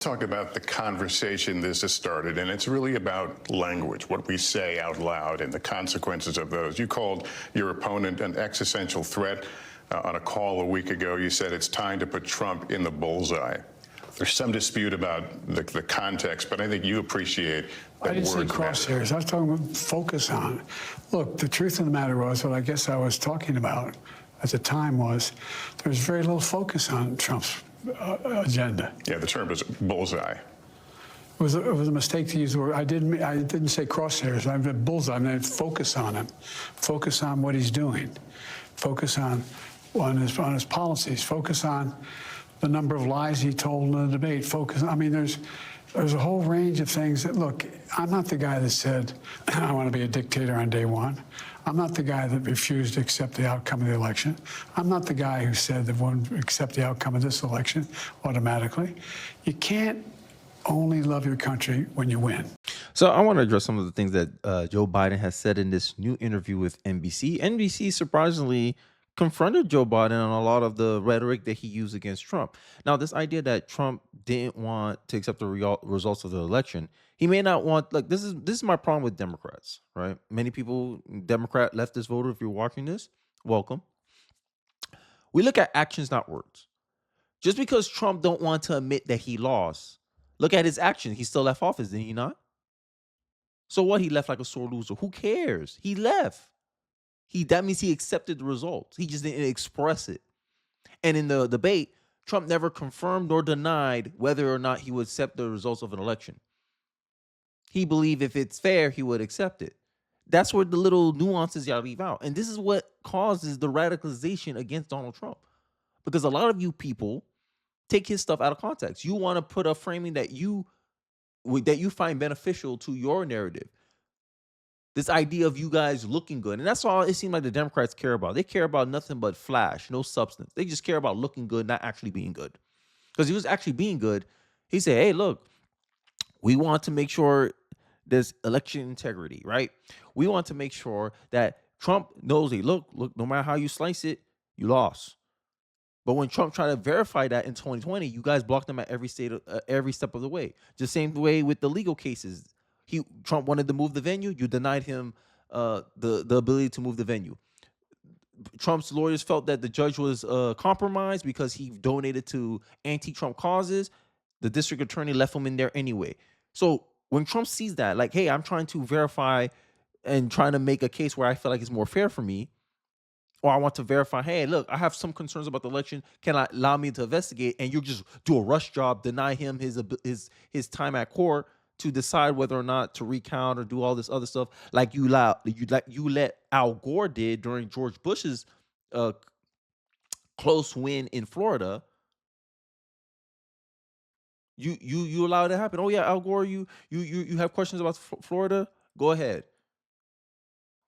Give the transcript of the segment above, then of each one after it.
Talk about the conversation this has started, and it's really about language, what we say out loud, and the consequences of those. You called your opponent an existential threat on a call a week ago. You said it's time to put Trump in the bullseye. There's some dispute about the context, but I think you appreciate that I didn't say words matter. crosshairs. I was talking about focus on. Look, the truth of the matter was, what I guess I was talking about at the time was there was very little focus on Trump's agenda. Yeah, the term is bullseye. It was a mistake to use the word. I didn't say crosshairs. I meant bullseye. I meant focus on him. Focus on what he's doing. Focus on his policies. Focus on the number of lies he told in the debate. Focus. I mean, there's a whole range of things that, look, I'm not the guy that said, I want to be a dictator on day one. I'm not the guy that refused to accept the outcome of the election. I'm not the guy who said that won't accept the outcome of this election automatically. You can't only love your country when you win. So I want to address some of the things that Joe Biden has said in this new interview with NBC. NBC surprisingly confronted Joe Biden on a lot of the rhetoric that he used against Trump. Now, this idea that Trump didn't want to accept the results of the election, he may not want, like, this is my problem with Democrats, right? Many people, Democrat leftist voter, if you're watching this, welcome. We look at actions, not words. Just because Trump don't want to admit that he lost, look at his actions. He still left office, did he not? So what? He left like a sore loser. Who cares? He left. That means he accepted the results. He just didn't express it. And in the debate, Trump never confirmed nor denied whether or not he would accept the results of an election. He believed if it's fair, he would accept it. That's where the little nuances y'all leave out. And this is what causes the radicalization against Donald Trump. Because a lot of you people take his stuff out of context. You want to put a framing that you find beneficial to your narrative. This idea of you guys looking good. And that's all it seems like the Democrats care about. They care about nothing but flash, no substance. They just care about looking good, not actually being good. Because he was actually being good. He said, hey, look, we want to make sure there's election integrity, right? We want to make sure that Trump knows, hey, look, no matter how you slice it, you lost. But when Trump tried to verify that in 2020, you guys blocked him at every step of the way. Just same way with the legal cases. Trump wanted to move the venue. You denied him the ability to move the venue. Trump's lawyers felt that the judge was compromised because he donated to anti-Trump causes. The district attorney left him in there anyway. So when Trump sees that, like, hey, I'm trying to verify and trying to make a case where I feel like it's more fair for me, or I want to verify, hey, look, I have some concerns about the election. Can I allow me to investigate? And you just do a rush job, deny him his time at court to decide whether or not to recount or do all this other stuff, like you let Al Gore did during George Bush's close win in Florida. You allow it to happen. Oh yeah, Al Gore, you have questions about Florida? Go ahead.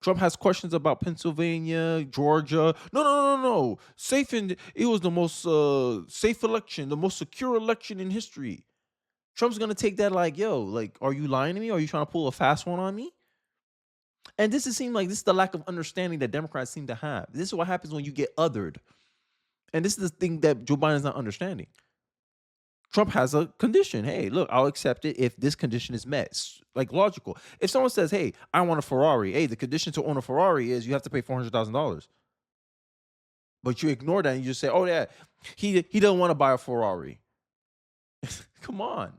Trump has questions about Pennsylvania, Georgia. No. It was the most safe election, the most secure election in history. Trump's going to take that like, yo, like, are you lying to me? Are you trying to pull a fast one on me? And this is the lack of understanding that Democrats seem to have. This is what happens when you get othered. And this is the thing that Joe Biden is not understanding. Trump has a condition. Hey, look, I'll accept it if this condition is met. It's like logical. If someone says, hey, I want a Ferrari. Hey, the condition to own a Ferrari is you have to pay $400,000. But you ignore that and you just say, oh, yeah, he doesn't want to buy a Ferrari. Come on.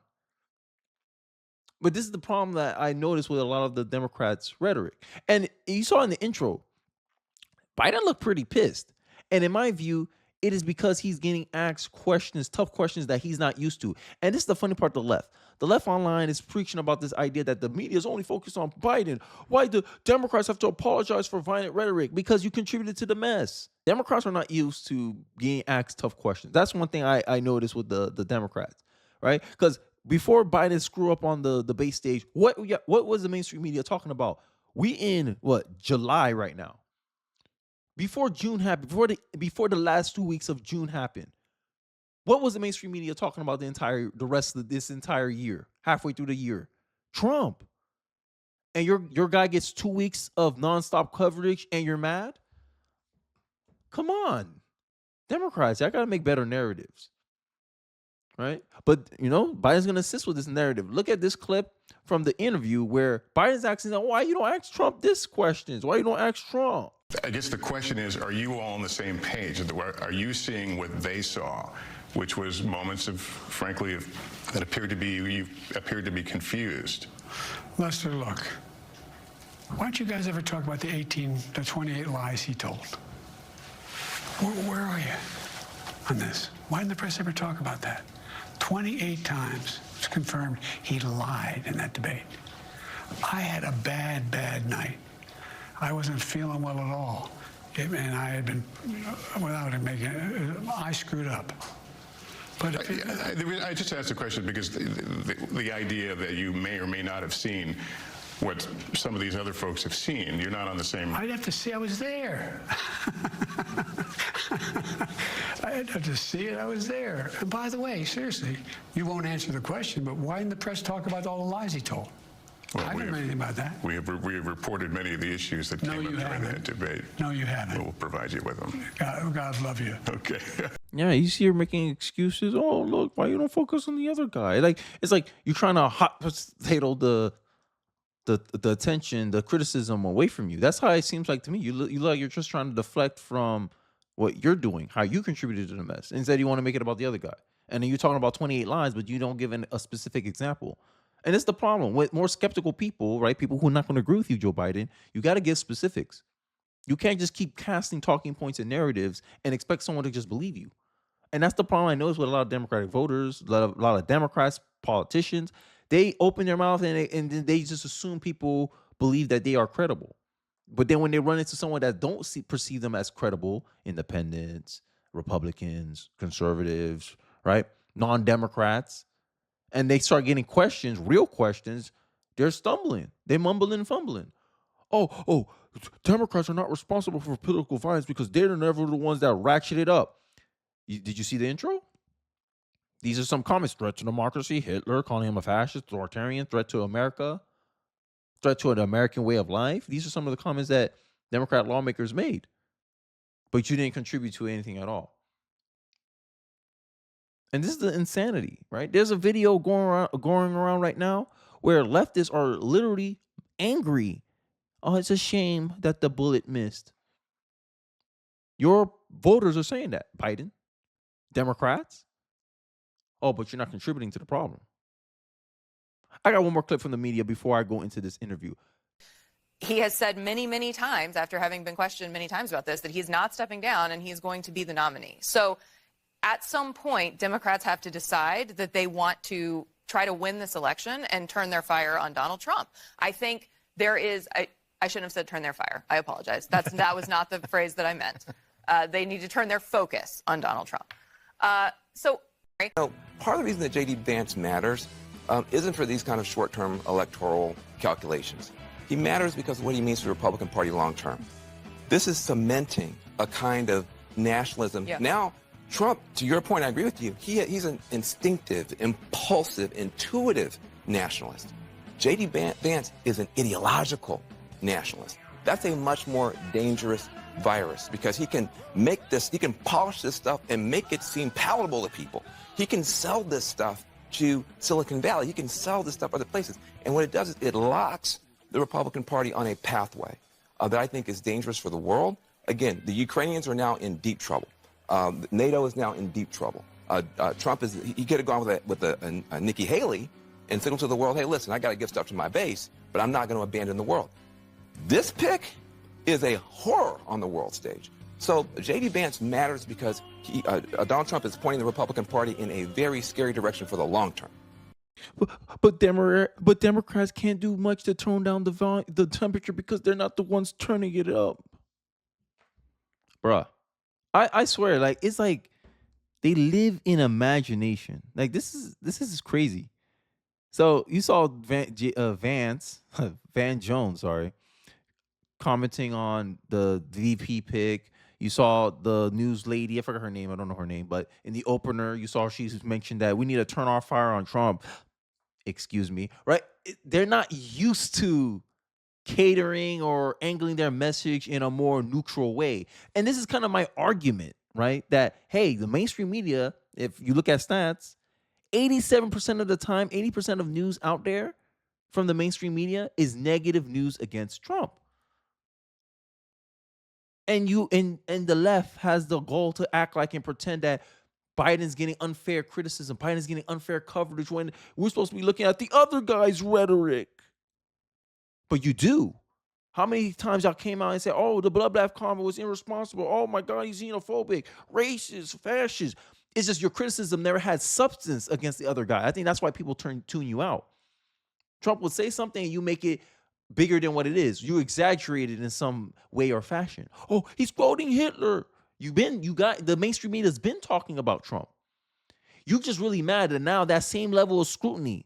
But this is the problem that I noticed with a lot of the Democrats' rhetoric. And you saw in the intro, Biden looked pretty pissed. And in my view, it is because he's getting asked questions, tough questions that he's not used to. And this is the funny part of the left. The left online is preaching about this idea that the media is only focused on Biden. Why do Democrats have to apologize for violent rhetoric? Because you contributed to the mess. Democrats are not used to being asked tough questions. That's one thing I noticed with the Democrats, right? Because before Biden screw up on the debate stage, what was the mainstream media talking about? We in July right now. Before June happened, before the last 2 weeks of June happened, what was the mainstream media talking about the rest of this entire year, halfway through the year? Trump. And your guy gets 2 weeks of nonstop coverage and you're mad? Come on. Democrats, I gotta make better narratives. right? But Biden's going to assist with this narrative. Look at this clip from the interview where Biden's asking them, why you don't ask Trump this questions? Why you don't ask Trump? I guess the question is, are you all on the same page? Are you seeing what they saw, which was moments of, frankly, that you appeared to be confused? Lester, look, why don't you guys ever talk about the 28 lies he told? Where are you on this? Why didn't the press ever talk about that? 28 times it's confirmed he lied in that debate. I had a bad, bad night. I wasn't feeling well at all. And I had been, without it making it, I screwed up. But I just asked the question because the idea that you may or may not have seen what some of these other folks have seen, you're not on the same... I'd have to see I was there. I'd have to see it, I was there. And by the way, seriously, you won't answer the question, but why didn't the press talk about all the lies he told? Well, I don't know anything about that. We have reported many of the issues that came up during that debate. No, you haven't. We'll provide you with them. God love you. Okay. Yeah, you see her making excuses. Oh, look, why you don't focus on the other guy? Like, it's like you're trying to hot potato the attention, the criticism away from you. That's how it seems like to me. You look like you're just trying to deflect from what you're doing, how you contributed to the mess. Instead, you want to make it about the other guy. And then you're talking about 28 lies, but you don't give a specific example. And it's the problem with more skeptical people, right? People who are not going to agree with you, Joe Biden. You got to give specifics. You can't just keep casting talking points and narratives and expect someone to just believe you. And that's the problem I notice with a lot of Democratic voters, a lot of Democrats, politicians. They open their mouth and then they just assume people believe that they are credible. But then when they run into someone that don't perceive them as credible, independents, Republicans, conservatives, right, non-Democrats, and they start getting questions, real questions, they're stumbling. They're mumbling and fumbling. Oh, Democrats are not responsible for political violence because they're never the ones that ratchet it up. Did you see the intro? These are some comments. Threat to democracy, Hitler, calling him a fascist, authoritarian, threat to America, threat to an American way of life. These are some of the comments that Democrat lawmakers made. But you didn't contribute to anything at all. And this is the insanity, right? There's a video going around right now where leftists are literally angry. Oh, it's a shame that the bullet missed. Your voters are saying that, Biden. Democrats. Oh, but you're not contributing to the problem. I got one more clip from the media before I go into this interview. He has said many, many times, after having been questioned many times about this, that he's not stepping down and he's going to be the nominee. So at some point, Democrats have to decide that they want to try to win this election and turn their fire on Donald Trump. I think there is, I shouldn't have said turn their fire. I apologize. That was not the phrase that I meant. They need to turn their focus on Donald Trump. Part of the reason that J.D. Vance matters isn't for these kind of short-term electoral calculations. He matters because of what he means to the Republican Party long-term. This is cementing a kind of nationalism. Yeah. Now, Trump, to your point, I agree with you. He's an instinctive, impulsive, intuitive nationalist. J.D. Vance is an ideological nationalist. That's a much more dangerous virus because he can polish this stuff and make it seem palatable to people. He can sell this stuff to Silicon Valley. He can sell this stuff other places. And what it does is it locks the Republican Party on a pathway that I think is dangerous for the world. Again, the Ukrainians are now in deep trouble. NATO is now in deep trouble. Trump he could have gone with a Nikki Haley and signaled to the world, hey, listen, I got to give stuff to my base, but I'm not going to abandon the world. This pick is a horror on the world stage. So J.D. Vance matters because Donald Trump is pointing the Republican Party in a very scary direction for the long term. But Democrats can't do much to tone down the temperature because they're not the ones turning it up. Bruh, I swear, like, it's like they live in imagination. Like, this is crazy. So you saw Van Jones, commenting on the VP pick. You saw the news lady, I forgot her name, I don't know her name, but in the opener, you saw she mentioned that we need to turn our fire on Trump. Excuse me, right? They're not used to catering or angling their message in a more neutral way. And this is kind of my argument, right? That, hey, the mainstream media, if you look at stats, 87% of the time, 80% of news out there from the mainstream media is negative news against Trump. And the left has the goal to act like and pretend that Biden's getting unfair criticism, Biden's getting unfair coverage when we're supposed to be looking at the other guy's rhetoric. But you do. How many times y'all came out and said, oh, the bloodbath comment was irresponsible. Oh my God, he's xenophobic, racist, fascist. It's just your criticism never had substance against the other guy. I think that's why people tune you out. Trump would say something and you make it bigger than what it is. You exaggerate it in some way or fashion. Oh, he's quoting Hitler. The mainstream media's been talking about Trump. You just really mad that now that same level of scrutiny,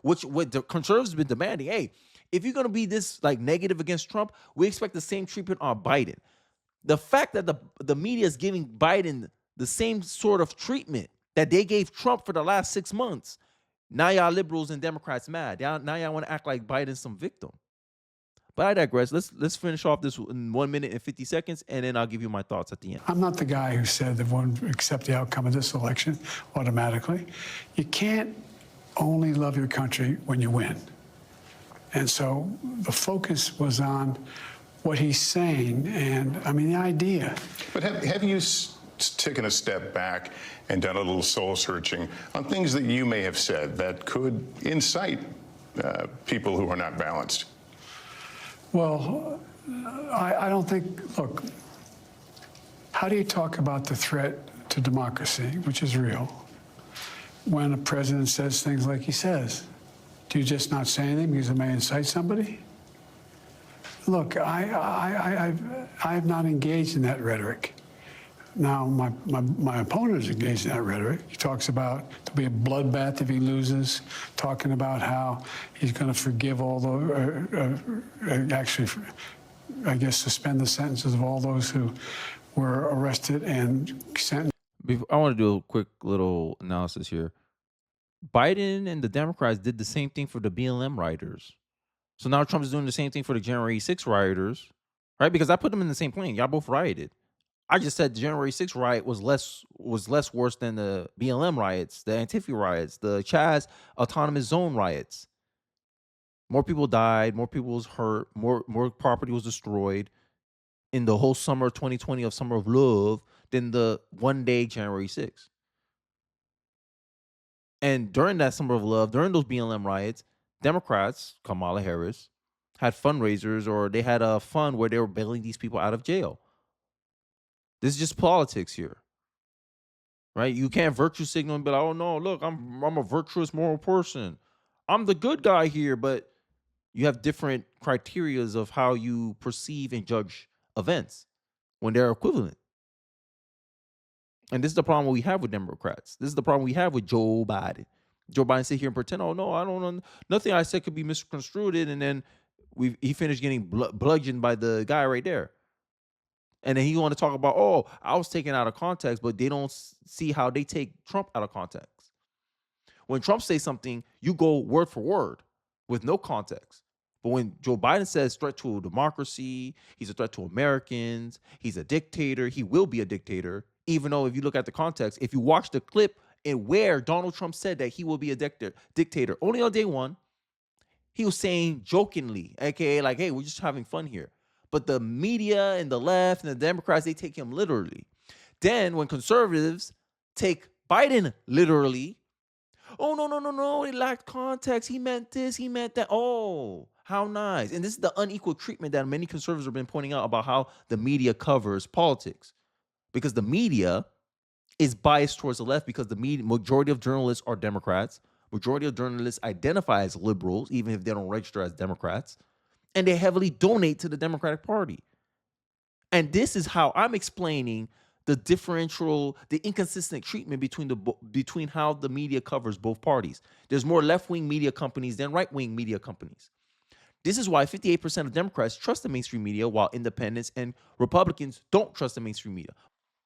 what the conservatives have been demanding. Hey, if you're gonna be this like negative against Trump, we expect the same treatment on Biden. The fact that the media is giving Biden the same sort of treatment that they gave Trump for the last 6 months. Now y'all liberals and Democrats mad. Now y'all want to act like Biden's some victim. But I digress. Let's finish off this in 1 minute and 50 seconds, and then I'll give you my thoughts at the end. I'm not the guy who said that one accept the outcome of this election automatically. You can't only love your country when you win. And so the focus was on what he's saying, and I mean the idea. But have you taken a step back and done a little soul searching on things that you may have said that could incite people who are not balanced? Well, I don't think, look, how do you talk about the threat to democracy, which is real, when a president says things like he says? Do you just not say anything because it may incite somebody? Look, I have not engaged in that rhetoric. Now, my opponent is engaged in that rhetoric. He talks about there'll be a bloodbath if he loses, talking about how he's going to forgive all the, actually, I guess, suspend the sentences of all those who were arrested and sentenced. I want to do a quick little analysis here. Biden and the Democrats did the same thing for the BLM rioters. So now Trump is doing the same thing for the January 6 rioters, right? Because I put them in the same plane. Y'all both rioted. I just said the January 6 riot was less worse than the BLM riots, the Antifa riots, the Chaz Autonomous Zone riots. More people died, more people was hurt, more property was destroyed in the whole summer of 2020 of Summer of Love than the one-day January 6. And during that Summer of Love, during those BLM riots, Democrats, Kamala Harris, had fundraisers or they had a fund where they were bailing these people out of jail. This is just politics here, right? You can't virtue signal and be like, oh no, look, I'm a virtuous moral person. I'm the good guy here, but you have different criterias of how you perceive and judge events when they're equivalent. And this is the problem we have with Democrats. This is the problem we have with Joe Biden. Joe Biden sit here and pretend, oh no, I don't know, nothing I said could be misconstrued, and then he finished getting bludgeoned by the guy right there. And then he want to talk about, oh, I was taken out of context, but they don't see how they take Trump out of context. When Trump says something, you go word for word with no context. But when Joe Biden says threat to democracy, he's a threat to Americans, he's a dictator, he will be a dictator, even though if you look at the context, if you watch the clip and where Donald Trump said that he will be a dictator, only on day one, he was saying jokingly, aka like, hey, we're just having fun here. But the media and the left and the Democrats, they take him literally. Then when conservatives take Biden literally, oh, no, it lacked context. He meant this, he meant that. Oh, how nice. And this is the unequal treatment that many conservatives have been pointing out about how the media covers politics. Because the media is biased towards the left because the majority of journalists are Democrats. Majority of journalists identify as liberals, even if they don't register as Democrats. And they heavily donate to the Democratic Party. And this is how I'm explaining the inconsistent treatment between how the media covers both parties. There's more left-wing media companies than right-wing media companies. This is why 58% of Democrats trust the mainstream media, while independents and Republicans don't trust the mainstream media.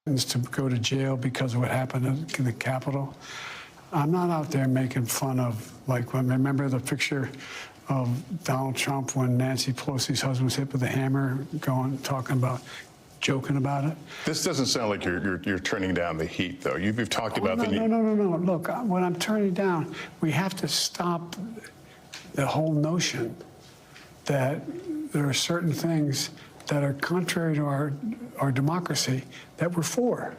To go to jail because of what happened in the Capitol. I'm not out there making fun of, like, remember the picture of Donald Trump when Nancy Pelosi's husband was hit with a hammer, talking about joking about it. This doesn't sound like you're turning down the heat, though. You've talked about no, the no. Look, what I'm turning down, we have to stop the whole notion that there are certain things that are contrary to our democracy that we're for.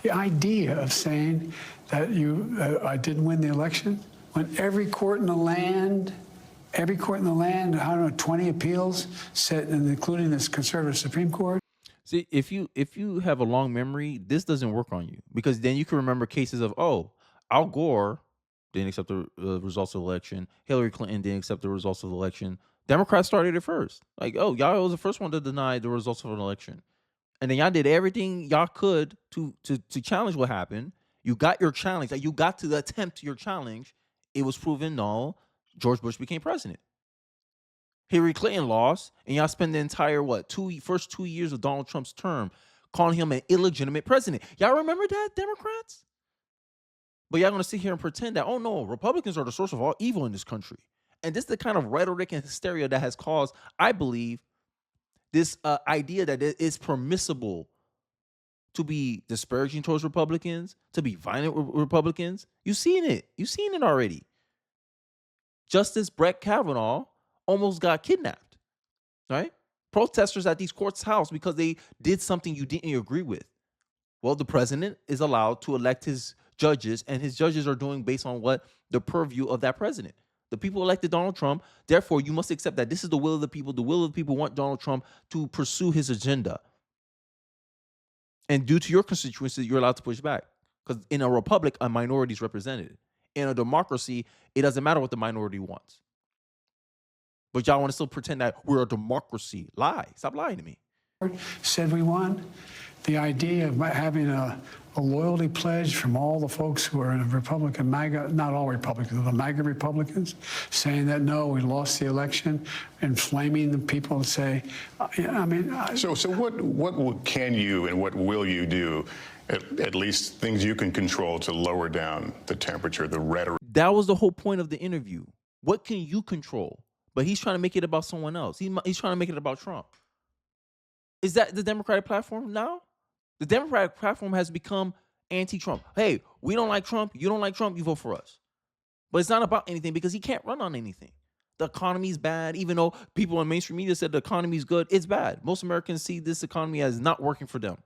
The idea of saying that I didn't win the election, when every court in the land, I don't know, 20 appeals, said, and including this conservative Supreme Court. See, if you have a long memory, this doesn't work on you, because then you can remember cases of, oh, Al Gore didn't accept the results of the election. Hillary Clinton didn't accept the results of the election. Democrats started it first. Like, oh, y'all was the first one to deny the results of an election. And then y'all did everything y'all could to challenge what happened. You got your challenge. Like, you got to attempt your challenge. It was proven null. George Bush became president. Hillary Clinton lost, and y'all spend the entire, first 2 years of Donald Trump's term calling him an illegitimate president. Y'all remember that, Democrats? But y'all gonna sit here and pretend that, oh no, Republicans are the source of all evil in this country. And this is the kind of rhetoric and hysteria that has caused, I believe, this idea that it is permissible to be disparaging towards Republicans, to be violent with Republicans. You've seen it. You've seen it already. Justice Brett Kavanaugh almost got kidnapped, right? Protesters at these courts' house because they did something you didn't agree with. Well, the president is allowed to elect his judges, and his judges are doing based on what the purview of that president. The people elected Donald Trump. Therefore, you must accept that this is the will of the people. The will of the people want Donald Trump to pursue his agenda. And due to your constituency, you're allowed to push back. Because in a republic, a minority is represented. In a democracy, it doesn't matter what the minority wants. But y'all want to still pretend that we're a democracy. Lie. Stop lying to me. Said we won. The idea of having a loyalty pledge from all the folks who are in a Republican MAGA, not all Republicans, the MAGA Republicans, saying that, no, we lost the election, inflaming the people to say, So what can you and what will you do, at least things you can control, to lower down the temperature, the rhetoric? That was the whole point of the interview. What can you control? But he's trying to make it about someone else. He's trying to make it about Trump. Is that the Democratic platform now? The Democratic platform has become anti-Trump. Hey, we don't like Trump. You don't like Trump. You vote for us. But it's not about anything because he can't run on anything. The economy's bad. Even though people in mainstream media said the economy's good, it's bad. Most Americans see this economy as not working for them.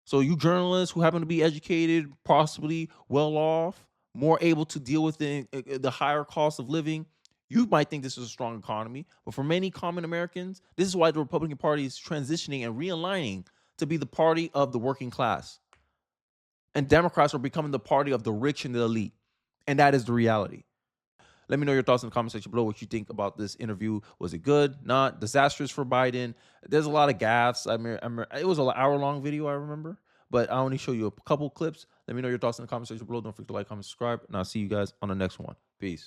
So you journalists who happen to be educated, possibly well off, more able to deal with the higher cost of living, you might think this is a strong economy. But for many common Americans, this is why the Republican Party is transitioning and realigning to be the party of the working class. And Democrats are becoming the party of the rich and the elite. And that is the reality. Let me know your thoughts in the comment section below, what you think about this interview. Was it good? Not? Disastrous for Biden? There's a lot of gaffes. It was an hour-long video, I remember. But I only show you a couple clips. Let me know your thoughts in the comment section below. Don't forget to like, comment, subscribe. And I'll see you guys on the next one. Peace.